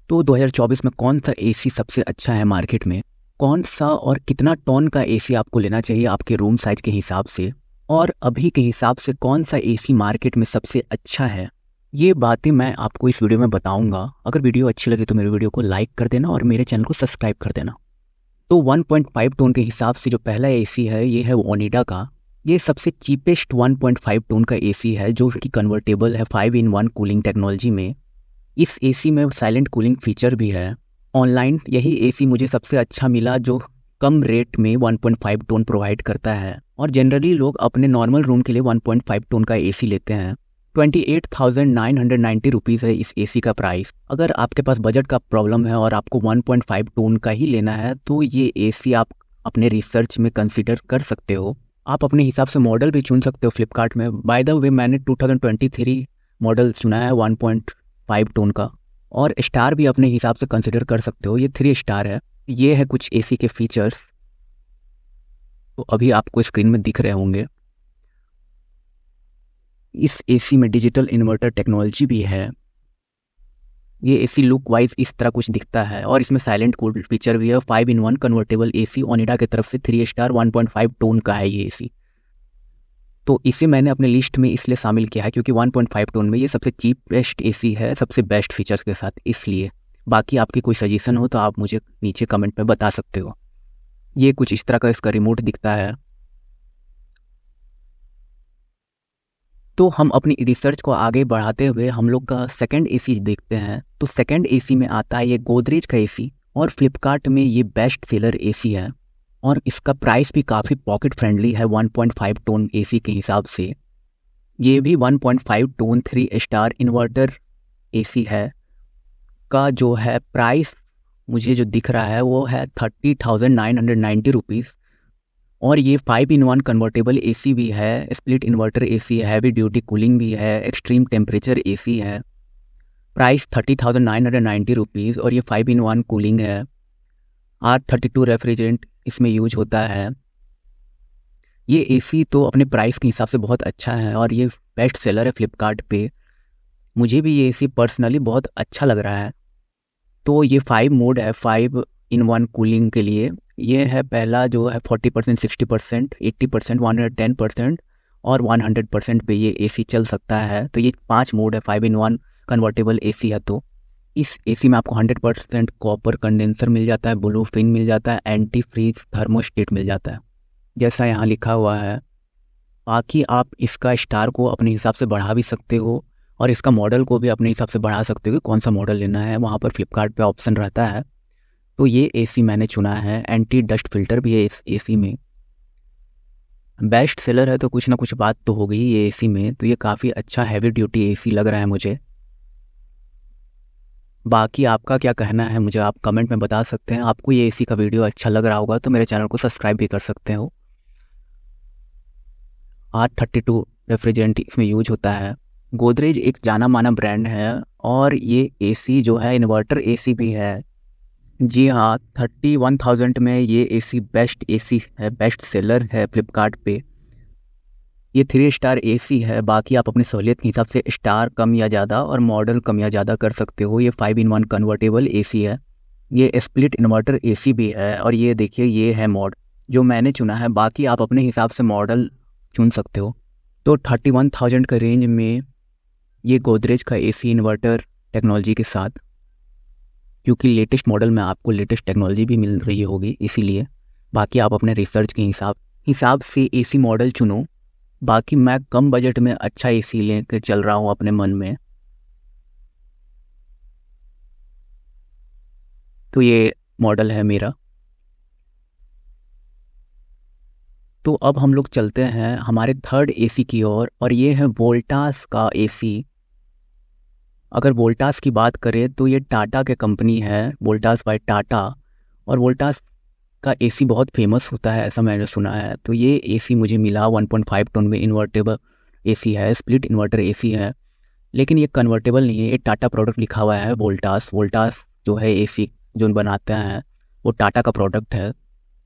तो 2024 में कौन सा एसी सबसे अच्छा है मार्केट में, कौन सा और कितना टन का एसी आपको लेना चाहिए आपके रूम साइज के हिसाब से, और अभी के हिसाब से कौन सा एसी मार्केट में सबसे अच्छा है, ये बातें मैं आपको इस वीडियो में बताऊंगा। अगर वीडियो अच्छी लगे तो मेरे वीडियो को लाइक कर देना और मेरे चैनल को सब्सक्राइब कर देना। तो 1.5 टन के हिसाब से जो पहला एसी है ये है ओनिडा का। ये सबसे चीपेस्ट 1.5 टन का एसी है जो कि कन्वर्टेबल है 5-in-1 कूलिंग टेक्नोलॉजी में। इस एसी में साइलेंट कूलिंग फीचर भी है। ऑनलाइन यही एसी मुझे सबसे अच्छा मिला जो कम रेट में 1.5 टन प्रोवाइड करता है, और जनरली लोग अपने नॉर्मल रूम के लिए 1.5 टन का एसी लेते हैं। 28,990 रुपीज़ है इस एसी का प्राइस। अगर आपके पास बजट का प्रॉब्लम है और आपको 1.5 टन का ही लेना है तो ये एसी आप अपने रिसर्च में कंसिडर कर सकते हो। आप अपने हिसाब से मॉडल भी चुन सकते हो फ्लिपकार्ट में। बाय द वे मैंने 2023 मॉडल चुना है 1.5 टन का, और स्टार भी अपने हिसाब से कंसिडर कर सकते हो। ये 3 स्टार है। ये है कुछ एसी के फीचर्स, तो अभी आपको स्क्रीन में दिख रहे होंगे। इस एसी में डिजिटल इन्वर्टर टेक्नोलॉजी भी है। ये एसी लुक वाइज इस तरह कुछ दिखता है, और इसमें साइलेंट कूल फीचर भी है। 5-in-1 कन्वर्टेबल एसी ओनिडा की तरफ से 3 स्टार 1.5 टन का है ये एसी। तो इसे मैंने अपने लिस्ट में इसलिए शामिल किया है क्योंकि 1.5 टन में ये सबसे चीपेस्ट एसी है, सबसे बेस्ट फीचर्स के साथ, इसलिए। बाकी आपकी कोई सजेशन हो तो आप मुझे नीचे कमेंट में बता सकते हो। ये कुछ इस तरह का इसका रिमोट दिखता है। तो हम अपनी रिसर्च को आगे बढ़ाते हुए हम लोग का सेकंड एसी देखते हैं। तो सेकंड एसी में आता है ये गोदरेज का एसी, और फ्लिपकार्ट में ये बेस्ट सेलर एसी है, और इसका प्राइस भी काफ़ी पॉकेट फ्रेंडली है 1.5 टन एसी के हिसाब से। ये भी 1.5 टन 3 स्टार इन्वर्टर एसी है। का जो है प्राइस मुझे जो दिख रहा है वो है 30,990 रुपीज़, और ये 5-in-1 कन्वर्टेबल एसी भी है, स्प्लिट इन्वर्टर एसी है, हैवी ड्यूटी कूलिंग भी है, एक्सट्रीम टेम्परेचर एसी है। प्राइस 30,990 रुपीज़, और ये 5-in-1 कूलिंग है। R32 रेफ्रिजरेंट इसमें यूज होता है। ये एसी तो अपने प्राइस के हिसाब से बहुत अच्छा है, और ये बेस्ट सेलर है फ्लिपकार्ट पे। मुझे भी ये एसी पर्सनली बहुत अच्छा लग रहा है। तो ये 5 मोड है 5-in-1 कूलिंग के लिए। ये है पहला जो है 40%, 60%, 80%, 110% और 100% पे ये एसी चल सकता है। तो ये 5 मोड है 5-in-1 कन्वर्टेबल एसी है। तो इस एसी में आपको 100% कॉपर कंडेंसर मिल जाता है, ब्लू फिन मिल जाता है, एंटी फ्रीज थर्मोस्टेट मिल जाता है जैसा यहाँ लिखा हुआ है। बाकी आप इसका स्टार को अपने हिसाब से बढ़ा भी सकते हो, और इसका मॉडल को भी अपने हिसाब से बढ़ा सकते हो कि कौन सा मॉडल लेना है। वहाँ पर फ्लिपकार्ट पे ऑप्शन रहता है। तो ये एसी मैंने चुना है। एंटी डस्ट फिल्टर भी है इस एसी में। बेस्ट सेलर है तो कुछ ना कुछ बात तो होगी ये एसी में। तो ये काफ़ी अच्छा हैवी ड्यूटी एसी लग रहा है मुझे। बाकी आपका क्या कहना है मुझे आप कमेंट में बता सकते हैं। आपको ये एसी का वीडियो अच्छा लग रहा होगा तो मेरे चैनल को सब्सक्राइब भी कर सकते हो। R32 रेफ्रिजरेंट इसमें यूज होता है। गोदरेज एक जाना माना ब्रांड है, और ये एसी जो है इन्वर्टर एसी भी है। जी हाँ, 31,000 में ये एसी बेस्ट एसी है, बेस्ट सेलर है फ्लिपकार्ट पे। ये 3 स्टार एसी है। बाकी आप अपनी सहूलियत के हिसाब से स्टार कम या ज़्यादा और मॉडल कम या ज़्यादा कर सकते हो। ये 5-in-1 कन्वर्टेबल एसी है। ये स्प्लिट इन्वर्टर एसी भी है, और ये देखिए ये है मॉडल जो मैंने चुना है। बाकी आप अपने हिसाब से मॉडल चुन सकते हो। तो 31,000 का रेंज में ये गोदरेज का एसी इन्वर्टर टेक्नोलॉजी के साथ, क्योंकि लेटेस्ट मॉडल में आपको लेटेस्ट टेक्नोलॉजी भी मिल रही होगी इसीलिए। बाकी आप अपने रिसर्च के हिसाब से एसी मॉडल चुनो। बाकी मैं कम बजट में अच्छा एसी लेकर चल रहा हूँ अपने मन में। तो ये मॉडल है मेरा। तो अब हम लोग चलते हैं हमारे थर्ड एसी की ओर, और ये है वोल्टास का एसी। अगर वोल्टास की बात करें तो ये टाटा के कंपनी है, वोल्टास बाय टाटा। और वोल्टास का एसी बहुत फेमस होता है ऐसा मैंने सुना है। तो ये एसी मुझे मिला 1.5 टन में। इन्वर्टेबल एसी है, स्प्लिट इन्वर्टर एसी है, लेकिन ये कन्वर्टेबल नहीं है। ये टाटा प्रोडक्ट लिखा हुआ है वोल्टास। वोल्टास जो है एसी जो बनाते हैं वो टाटा का प्रोडक्ट है।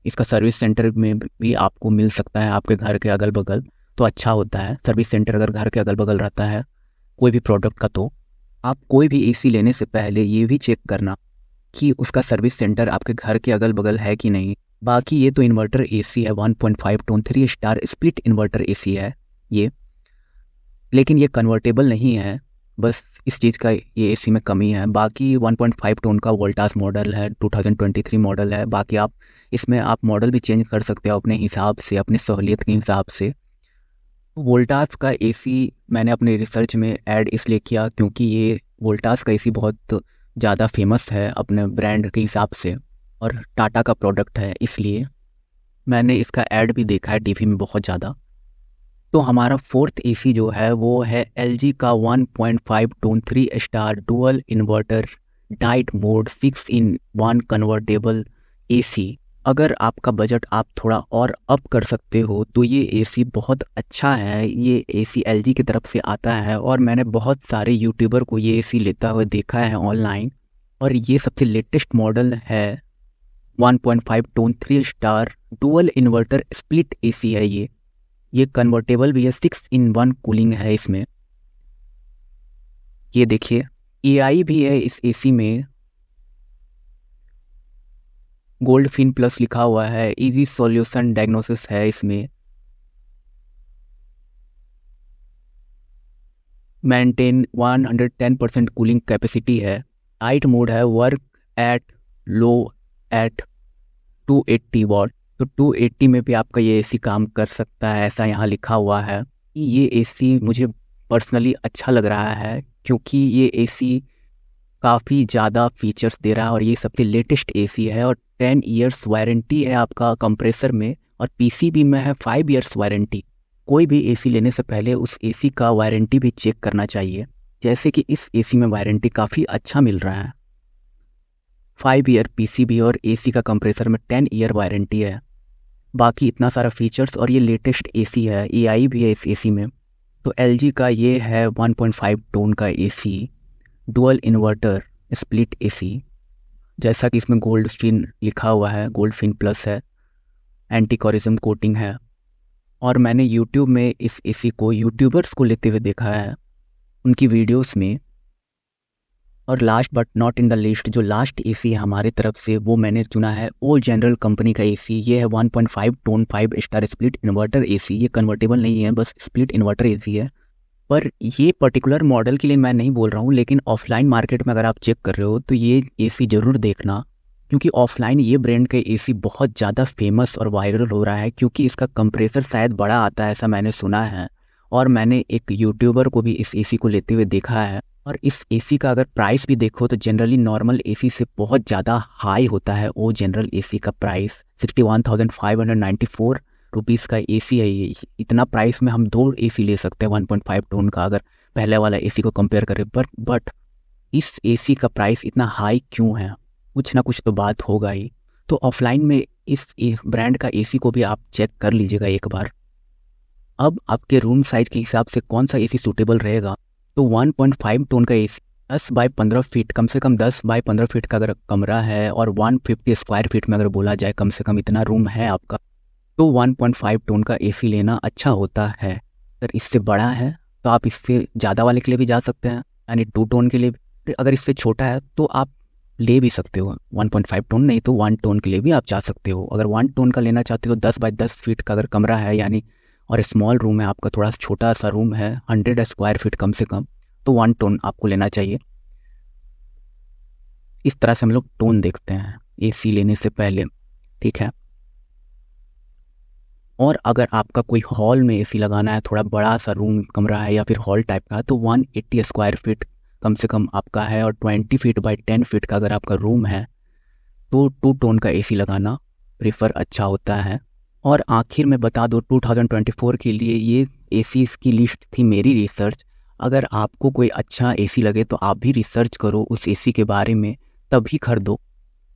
इसका सर्विस सेंटर में भी आपको मिल सकता है आपके घर के अगल बगल, तो अच्छा होता है सर्विस सेंटर अगर घर के अगल बगल रहता है कोई भी प्रोडक्ट का। तो आप कोई भी एसी लेने से पहले ये भी चेक करना कि उसका सर्विस सेंटर आपके घर के अगल बगल है कि नहीं। बाकी ये तो इन्वर्टर एसी है, 1.5 ton 3 star split inverter AC है ये, लेकिन ये कन्वर्टेबल नहीं है, बस इस चीज़ का ये एसी में कमी है। बाकी 1.5 टन का वोल्टास मॉडल है, 2023 मॉडल है। बाकी आप इसमें आप मॉडल भी चेंज कर सकते हो अपने हिसाब से, अपनी सहूलियत के हिसाब से। वोल्टास का एसी मैंने अपने रिसर्च में ऐड इसलिए किया क्योंकि ये वोल्टास का एसी बहुत ज़्यादा फेमस है अपने ब्रांड के हिसाब से, और टाटा का प्रोडक्ट है, इसलिए मैंने इसका ऐड भी देखा है टीवी में बहुत ज़्यादा। तो हमारा फोर्थ एसी जो है वो है एलजी का 1.5 ton 3 star dual inverter night mode 6-in-1 convertible AC. अगर आपका बजट आप थोड़ा और अप कर सकते हो तो ये एसी बहुत अच्छा है। ये एसी एलजी की तरफ से आता है और मैंने बहुत सारे यूट्यूबर को ये एसी लेता हुआ देखा है ऑनलाइन, और ये सबसे लेटेस्ट मॉडल है। 1.5 ton 3 star dual inverter split AC है ये कन्वर्टेबल भी है, 6-in-1 कूलिंग है इसमें। ये देखिए एआई भी है इस एसी में, गोल्ड फिन प्लस लिखा हुआ है, इजी सॉल्यूशन डायग्नोसिस है इसमें, मेंटेन 110% कूलिंग कैपेसिटी है, नाइट मोड है, work at low at 280 watt. तो 280 में भी आपका ये एसी काम कर सकता है, ऐसा यहाँ लिखा हुआ है। ये एसी मुझे पर्सनली अच्छा लग रहा है क्योंकि ये एसी काफ़ी ज़्यादा फीचर्स दे रहा है और ये सबसे लेटेस्ट एसी है, और 10 इयर्स वारंटी है आपका कंप्रेसर में, और पीसीबी में है 5 इयर्स वारंटी। कोई भी एसी लेने से पहले उस एसी का वारंटी भी चेक करना चाहिए, जैसे कि इस एसी में वारंटी काफ़ी अच्छा मिल रहा है, 5 ईयर पीसीबी और एसी का कंप्रेसर में 10 ईयर वारंटी है। बाकी इतना सारा फीचर्स, और ये लेटेस्ट एसी है, एआई भी है इस एसी में। तो एलजी का ये है 1.5 टन का AC dual inverter split AC, जैसा कि इसमें गोल्ड फिन लिखा हुआ है, गोल्ड फिन प्लस है, एंटी कोरिज्म कोटिंग है। और मैंने यूट्यूब में इस एसी को यूट्यूबर्स को लेते हुए देखा है उनकी वीडियोस में। और last but not in the list, जो लास्ट एसी है हमारी तरफ से, वो मैंने चुना है ओल्ड जनरल कंपनी का एसी। ये है 1.5 ton 5 star split inverter AC. ये कन्वर्टेबल नहीं है, बस स्प्लिट इन्वर्टर एसी है। पर ये पर्टिकुलर मॉडल के लिए मैं नहीं बोल रहा हूँ, लेकिन ऑफलाइन मार्केट में अगर आप चेक कर रहे हो तो ये एसी ज़रूर देखना, क्योंकि ऑफलाइन ये ब्रांड का एसी बहुत ज़्यादा फेमस और वायरल हो रहा है, क्योंकि इसका कंप्रेसर शायद बड़ा आता है, ऐसा मैंने सुना है। और मैंने एक यूट्यूबर को भी इस एसी को लेते हुए देखा है, और इस एसी का अगर प्राइस भी देखो तो जनरली नॉर्मल एसी से बहुत ज़्यादा हाई होता है। वो जनरल एसी का प्राइस 61,594 रुपीज़ का एसी है ये। इतना प्राइस में हम 2 एसी ले सकते हैं 1.5 टन का, अगर पहले वाला एसी को कंपेयर करें। बट इस एसी का प्राइस इतना हाई क्यों है? कुछ ना कुछ तो बात होगा ही। तो ऑफलाइन में इस ब्रांड का एसी को भी आप चेक कर लीजिएगा एक बार। अब आपके रूम साइज के हिसाब से कौन सा एसी सूटेबल रहेगा, तो 1.5 टन का एसी 10 बाय 15 फीट, कम से कम 10 बाय 15 फीट का अगर कमरा है, और 150 स्क्वायर फीट में अगर बोला जाए कम से कम इतना रूम है आपका, तो 1.5 टन का एसी लेना अच्छा होता है। अगर इससे बड़ा है तो आप इससे ज़्यादा वाले के लिए भी जा सकते हैं, यानी 2 टन के लिए। अगर इससे छोटा है तो आप ले भी सकते हो 1.5 टन, नहीं तो 1 टन के लिए भी आप जा सकते हो। अगर 1 टन का लेना चाहते हो, 10 बाय 10 फीट का अगर कमरा है यानी, और स्मॉल रूम है आपका, थोड़ा छोटा सा रूम है, 100 स्क्वायर फीट कम से कम, तो 1 टन आपको लेना चाहिए। इस तरह से हम लोग टोन देखते हैं एसी लेने से पहले, ठीक है। और अगर आपका कोई हॉल में एसी लगाना है, थोड़ा बड़ा सा रूम कमरा है या फिर हॉल टाइप का, तो 180 स्क्वायर फीट कम से कम आपका है, और 20 फीट बाय 10 फीट का अगर आपका रूम है, तो 2 टन का एसी लगाना प्रेफर अच्छा होता है। और आखिर में बता दो, 2024 के लिए ये एसी की लिस्ट थी मेरी रिसर्च। अगर आपको कोई अच्छा एसी लगे तो आप भी रिसर्च करो उस एसी के बारे में, तभी खरीदो।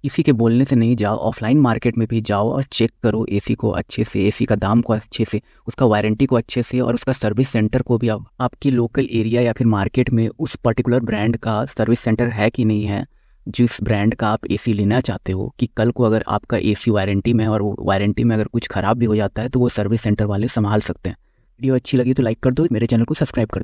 किसी के बोलने से नहीं जाओ, ऑफलाइन मार्केट में भी जाओ और चेक करो एसी को अच्छे से, एसी का दाम को अच्छे से, उसका वारंटी को अच्छे से, और उसका सर्विस सेंटर को भी। आपके लोकल एरिया या फिर मार्केट में उस पर्टिकुलर ब्रांड का सर्विस सेंटर है कि नहीं है, जिस ब्रांड का आप एसी लेना चाहते हो, कि कल को अगर आपका एसी वारंटी में है और वो वारंटी में अगर कुछ ख़राब भी हो जाता है तो वो सर्विस सेंटर वाले संभाल सकते हैं। वीडियो अच्छी लगी तो लाइक कर दो, मेरे चैनल को सब्सक्राइब कर दो।